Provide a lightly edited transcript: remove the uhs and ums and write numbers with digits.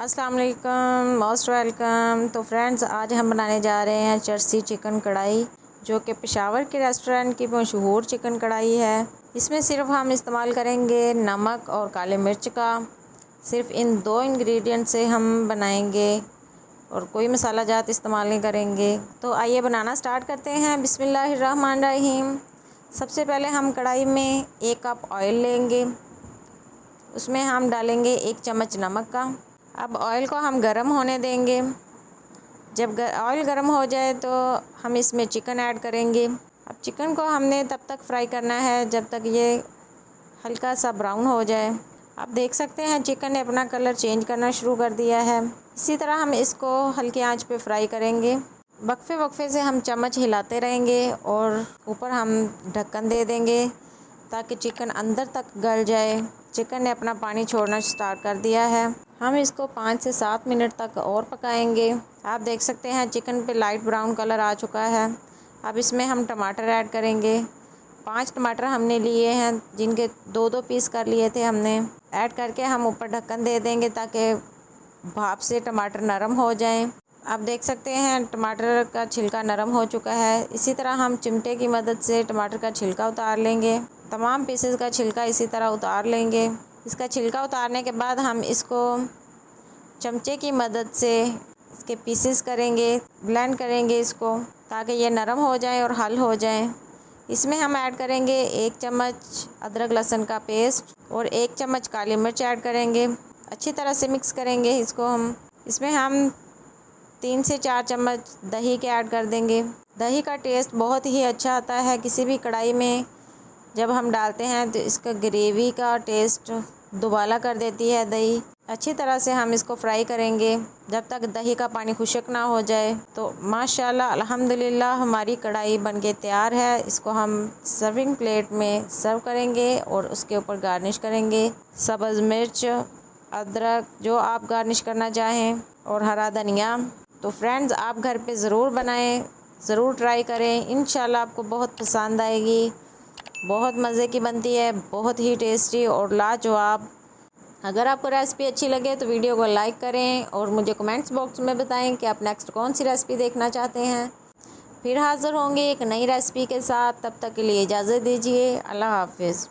अस्सलाम वालेकुम, most welcome. तो फ्रेंड्स, आज हम बनाने जा रहे हैं चरसी चिकन कढ़ाई, जो कि पेशावर के रेस्टोरेंट की मशहूर चिकन कढ़ाई है। इसमें सिर्फ हम इस्तेमाल करेंगे नमक और काले मिर्च का। सिर्फ इन दो इंग्रेडिएंट से हम बनाएंगे और कोई मसाला जात इस्तेमाल नहीं करेंगे। तो आइए बनाना स्टार्ट करते हैं। बिस्मिल्लाहिर्रहमानिर्रहीम। सबसे पहले हम कढ़ाई में 1 कप ऑयल लेंगे, उसमें हम डालेंगे 1 चम्मच नमक का। अब ऑयल को हम गरम होने देंगे। जब ऑयल गरम हो जाए तो हम इसमें चिकन ऐड करेंगे। अब चिकन को हमने तब तक फ्राई करना है जब तक ये हल्का सा ब्राउन हो जाए। आप देख सकते हैं चिकन ने अपना कलर चेंज करना शुरू कर दिया है। इसी तरह हम इसको हल्की आंच पे फ्राई करेंगे। वक्फे वक्फे से हम चम्मच हिलाते रहेंगे और ऊपर हम ढक्कन दे देंगे ताकि चिकन अंदर तक गल जाए। चिकन ने अपना पानी छोड़ना स्टार्ट कर दिया है। हम इसको 5 से 7 मिनट तक और पकाएंगे। आप देख सकते हैं चिकन पे लाइट ब्राउन कलर आ चुका है। अब इसमें हम टमाटर ऐड करेंगे। 5 टमाटर हमने लिए हैं, जिनके 2-2 पीस कर लिए थे हमने। ऐड करके हम ऊपर ढक्कन दे देंगे ताकि भाप से टमाटर नरम हो जाएं। आप देख सकते हैं टमाटर का छिलका नरम हो चुका है। इसी तरह हम चिमटे की मदद से टमाटर का छिलका उतार लेंगे। तमाम पीसेस का छिलका इसी तरह उतार लेंगे। इसका छिलका उतारने के बाद हम इसको चमचे की मदद से इसके पीसेस करेंगे, ब्लेंड करेंगे इसको ताकि ये नरम हो जाए और हल हो जाए। इसमें हम ऐड करेंगे 1 चम्मच अदरक लहसुन का पेस्ट और 1 चम्मच काली मिर्च ऐड करेंगे। अच्छी तरह से मिक्स करेंगे इसको हम। इसमें हम 3 से 4 चम्मच दही के ऐड कर देंगे। दही का टेस्ट बहुत ही अच्छा आता है किसी भी कढ़ाई में। जब हम डालते हैं तो इसका ग्रेवी का टेस्ट दुबाला कर देती है दही। अच्छी तरह से हम इसको फ्राई करेंगे जब तक दही का पानी खुश्क ना हो जाए। तो माशाल्लाह अल्हम्दुलिल्लाह हमारी कढ़ाई बनके तैयार है। इसको हम सर्विंग प्लेट में सर्व करेंगे और उसके ऊपर गार्निश करेंगे सब्ज़ मिर्च, अदरक जो आप गार्निश करना चाहें, और हरा धनिया। तो फ्रेंड्स, आप घर पे ज़रूर बनाएं, ज़रूर ट्राई करें। इंशाल्लाह आपको बहुत पसंद आएगी। बहुत मज़े की बनती है, बहुत ही टेस्टी और लाजवाब। अगर आपको रेसिपी अच्छी लगे तो वीडियो को लाइक करें और मुझे कमेंट्स बॉक्स में बताएं कि आप नेक्स्ट कौन सी रेसिपी देखना चाहते हैं। फिर हाज़िर होंगे एक नई रेसिपी के साथ। तब तक के लिए इजाज़त दीजिए। अल्लाह हाफ़िज़।